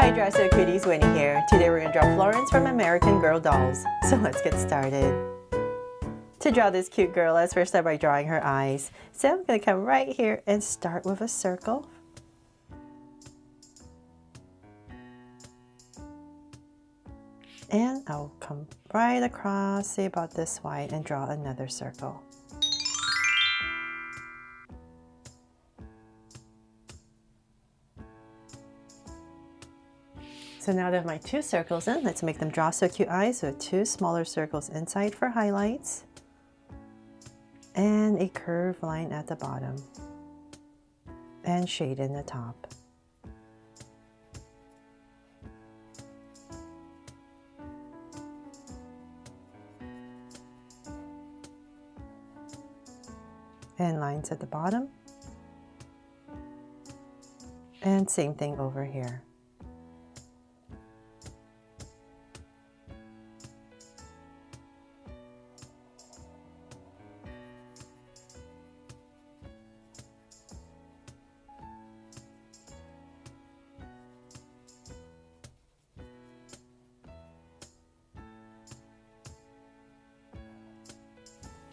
Hi Dresser Cuties, Winnie here. Today we're going to draw Florence from American Girl Dolls. So let's get started. To draw this cute girl, let's first start by drawing her eyes. So I'm going to come right here and start with a circle. And I'll come right across, say about this wide, and draw another circle. So now that I have my two circles in, let's make them draw so cute eyes with two smaller circles inside for highlights and a curved line at the bottom and shade in the top. And lines at the bottom. And same thing over here.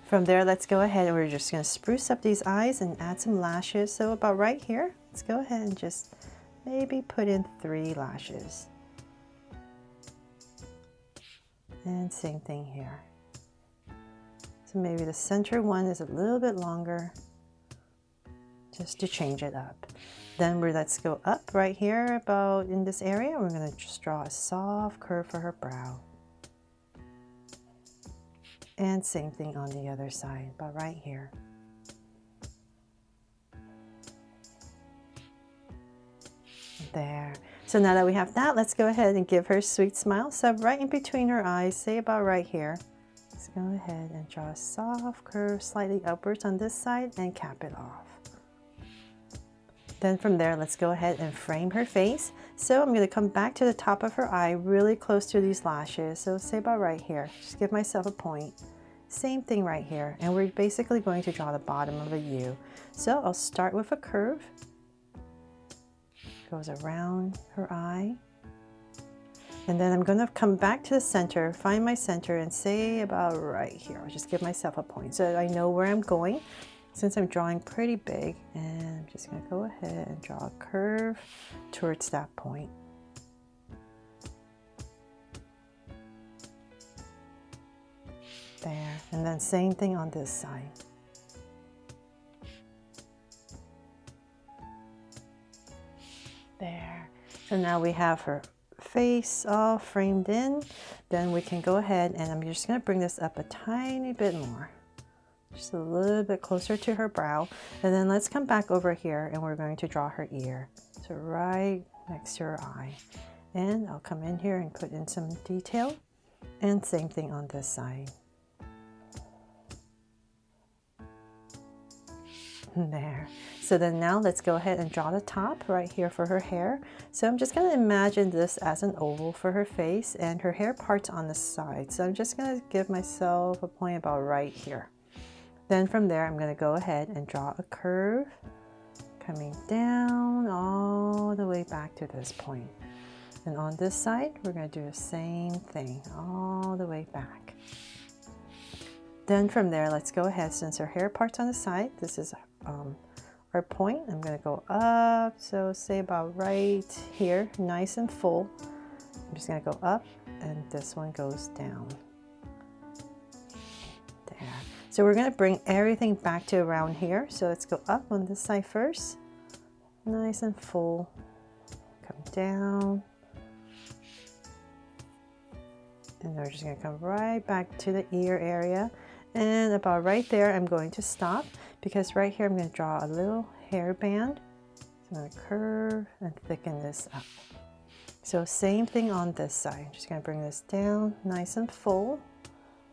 From there, let's go ahead and we're just going to spruce up these eyes and add some lashes. So about right here, let's go ahead and just maybe put in 3 lashes. And same thing here. So maybe the center one is a little bit longer, just to change it up. Then let's go up right here about in this area. We're going to just draw a soft curve for her brow. And same thing on the other side, about right here. There. So now that we have that, let's go ahead and give her a sweet smile. So right in between her eyes, say about right here. Let's go ahead and draw a soft curve slightly upwards on this side and cap it off. Then from there, let's go ahead and frame her face. So I'm going to come back to the top of her eye, really close to these lashes. So say about right here. Just give myself a point. Same thing right here. And we're basically going to draw the bottom of a U. So I'll start with a curve. Goes around her eye. And then I'm going to come back to the center, find my center, and say about right here. I'll just give myself a point so I know where I'm going. Since I'm drawing pretty big, and I'm just going to go ahead and draw a curve towards that point. There, and then same thing on this side. There. So now we have her face all framed in. Then we can go ahead and I'm just going to bring this up a tiny bit more. Just a little bit closer to her brow. And then let's come back over here and we're going to draw her ear. So right next to her eye. And I'll come in here and put in some detail. And same thing on this side. There. So then now let's go ahead and draw the top right here for her hair. So I'm just going to imagine this as an oval for her face and her hair parts on the side. So I'm just going to give myself a point about right here. Then from there, I'm going to go ahead and draw a curve coming down all the way back to this point. And on this side, we're going to do the same thing all the way back. Then from there, let's go ahead, since her hair part's on the side, this is our point. I'm going to go up, so say about right here, nice and full. I'm just going to go up, and this one goes down. There. So we're going to bring everything back to around here. So let's go up on this side first. Nice and full. Come down. And we're just going to come right back to the ear area. And about right there, I'm going to stop because right here I'm going to draw a little hairband. So I'm going to curve and thicken this up. So same thing on this side. Just going to bring this down nice and full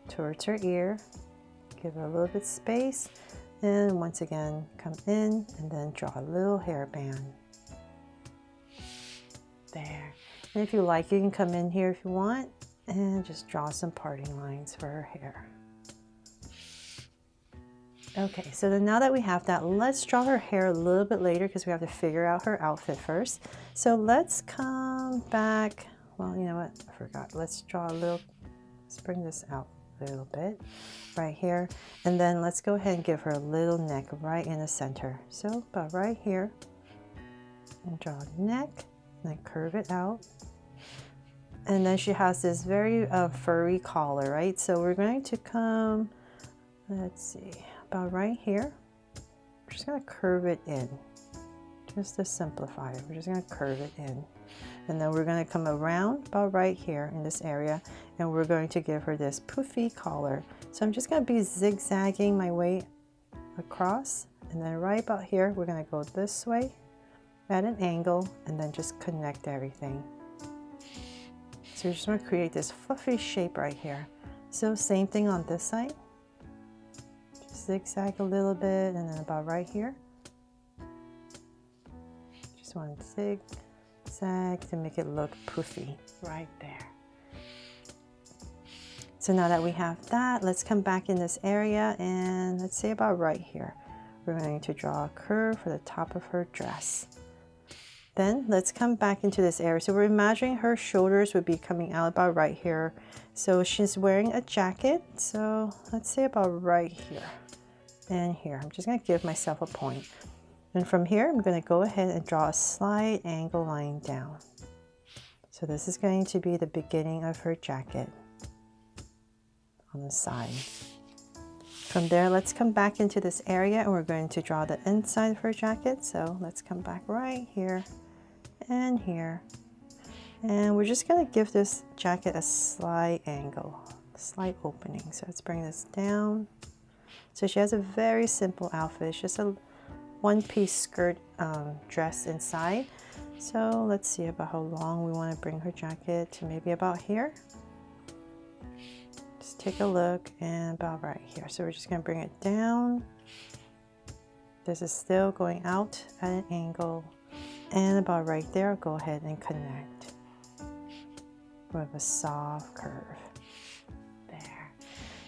towards her ear. Give her a little bit space, and once again come in and then draw a little hairband. There. And if you like, you can come in here if you want and just draw some parting lines for her hair. Okay, so then now that we have that, let's draw her hair a little bit later because we have to figure out her outfit first. So let's come come back. Well, you know what? I forgot. Let's draw a little, let's bring this out a little bit right here. And then let's go ahead and give her a little neck right in the center. So about right here. And draw a neck, and then curve it out. And then she has this very furry collar, right? So we're going to come, let's see, about right here. We're just going to curve it in, just to simplify it. We're just going to curve it in. And then we're going to come around about right here in this area, and we're going to give her this poofy collar. So I'm just going to be zigzagging my way across, and then right about here, we're going to go this way at an angle, and then just connect everything. So you're just going to create this fluffy shape right here. So same thing on this side. Just zigzag a little bit, and then about right here. Just want to zigzag to make it look poofy right there. So now that we have that, let's come back in this area, and let's say about right here. We're going to draw a curve for the top of her dress. Then let's come back into this area. So we're imagining her shoulders would be coming out about right here. So she's wearing a jacket. So let's say about right here and here. I'm just going to give myself a point. And from here, I'm going to go ahead and draw a slight angle line down. So this is going to be the beginning of her jacket on the side. From there, let's come back into this area, and we're going to draw the inside of her jacket. So let's come back right here and here. And we're just going to give this jacket a slight angle, a slight opening. So let's bring this down. So she has a very simple outfit. It's just a one-piece skirt dress inside. So let's see about how long we want to bring her jacket to, maybe about here. Just take a look, and about right here. So we're just going to bring it down. This is still going out at an angle, and about right there, I'll go ahead and connect with a soft curve there.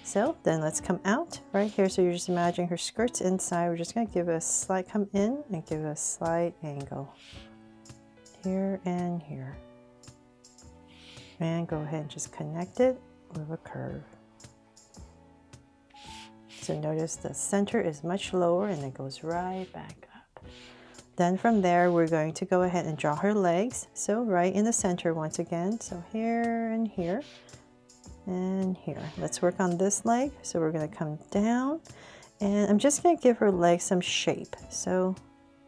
So then let's come out right here. So you're just imagining her skirt's inside. We're just going to give it a slight come in and give it a slight angle here and here, and go ahead and just connect it with a curve. So notice the center is much lower, and it goes right back up. Then from there, we're going to go ahead and draw her legs. So right in the center once again. So here and here and here. Let's work on this leg. So we're going to come down, and I'm just going to give her legs some shape. So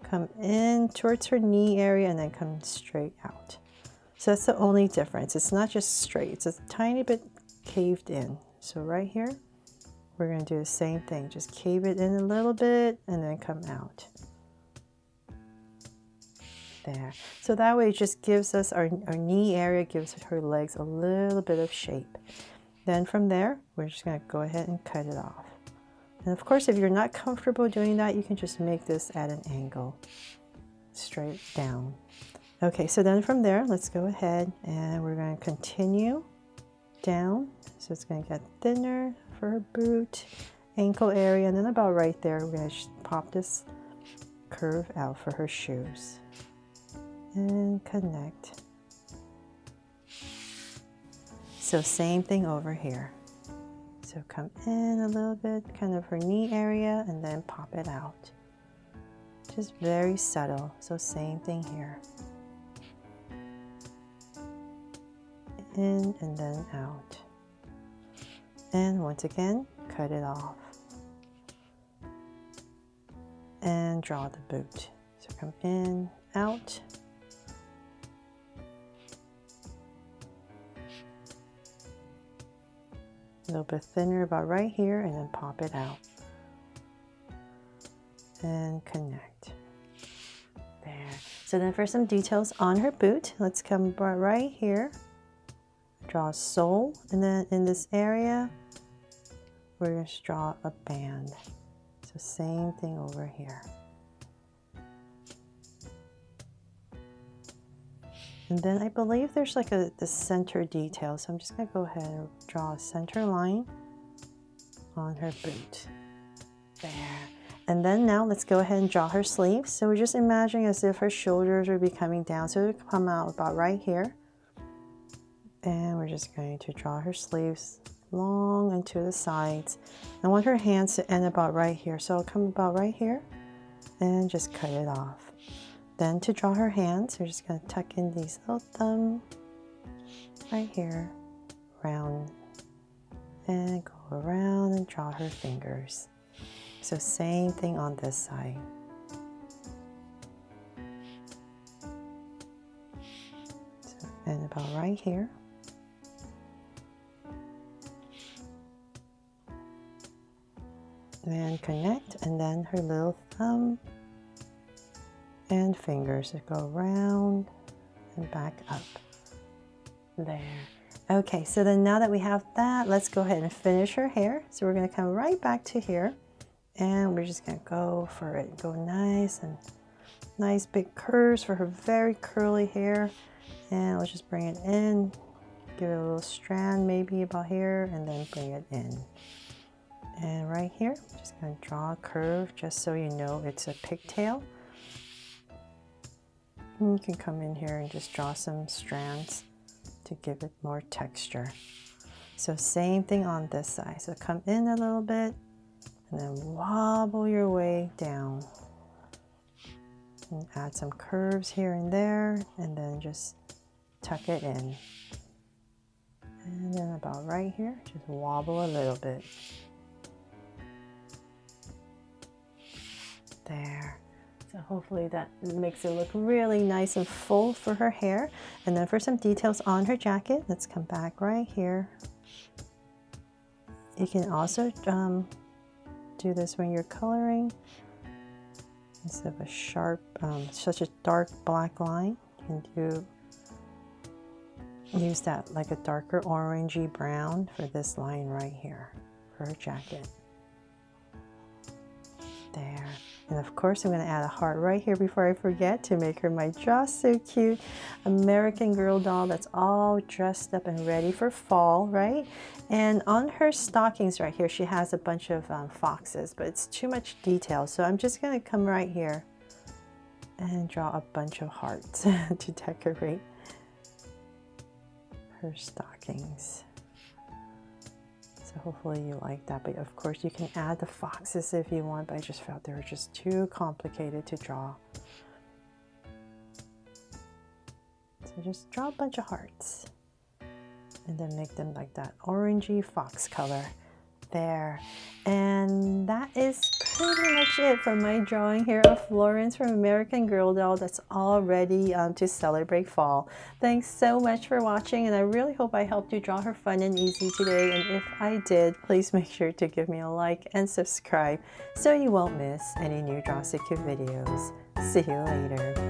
come in towards her knee area, and then come straight out. So that's the only difference. It's not just straight, it's a tiny bit caved in. So right here, we're going to do the same thing. Just cave it in a little bit, and then come out. There. So that way it just gives us our knee area, gives her legs a little bit of shape. Then from there, we're just going to go ahead and cut it off. And of course, if you're not comfortable doing that, you can just make this at an angle, straight down. Okay, so then from there, let's go ahead and we're going to continue down. So it's going to get thinner for her boot, ankle area, and then about right there, we're going to pop this curve out for her shoes. And connect. So same thing over here. So come in a little bit, kind of her knee area, and then pop it out. Just very subtle. So same thing here. In and then out. And once again, cut it off. And draw the boot. So come in, out. A little bit thinner about right here, and then pop it out. And connect. There. So then for some details on her boot, let's come right here. Draw a sole, and then in this area, we're going to draw a band. So same thing over here. And then I believe there's like the center detail. So I'm just going to go ahead and draw a center line on her boot. There. And then now let's go ahead and draw her sleeves. So we're just imagining as if her shoulders would be coming down. So it would come out about right here. And we're just going to draw her sleeves long and to the sides. I want her hands to end about right here. So I'll come about right here and just cut it off. Then to draw her hands, we're just going to tuck in these little thumb right here, round, and go around and draw her fingers. So same thing on this side. So, and about right here. And connect, and then her little thumb and fingers that go around and back up. There. Okay, so then now that we have that, let's go ahead and finish her hair. So we're going to come right back to here, and we're just going to go for it. Go nice and nice big curves for her very curly hair. And let's just bring it in, give it a little strand maybe about here, and then bring it in. And right here, I'm just going to draw a curve just so you know it's a pigtail. And you can come in here and just draw some strands to give it more texture. So same thing on this side. So come in a little bit and then wobble your way down. And add some curves here and there, and then just tuck it in. And then about right here, just wobble a little bit. There. So hopefully that makes it look really nice and full for her hair. And then for some details on her jacket, let's come back right here. You can also do this when you're coloring. Instead of a sharp, such a dark black line, you can use that like a darker orangey brown for this line right here for her jacket. There. And of course, I'm going to add a heart right here before I forget to make her my just so cute American Girl doll that's all dressed up and ready for fall, right? And on her stockings right here, she has a bunch of foxes, but it's too much detail. So I'm just going to come right here and draw a bunch of hearts to decorate her stockings. So hopefully you like that, but of course you can add the foxes if you want, but I just felt they were just too complicated to draw. So just draw a bunch of hearts and then make them like that orangey fox color. There. And that is pretty much it for my drawing here of Florence from American Girl doll that's all ready to celebrate fall. Thanks so much for watching, and I really hope I helped you draw her fun and easy today. And if I did, please make sure to give me a like and subscribe so you won't miss any new Draw So Cute videos. See you later.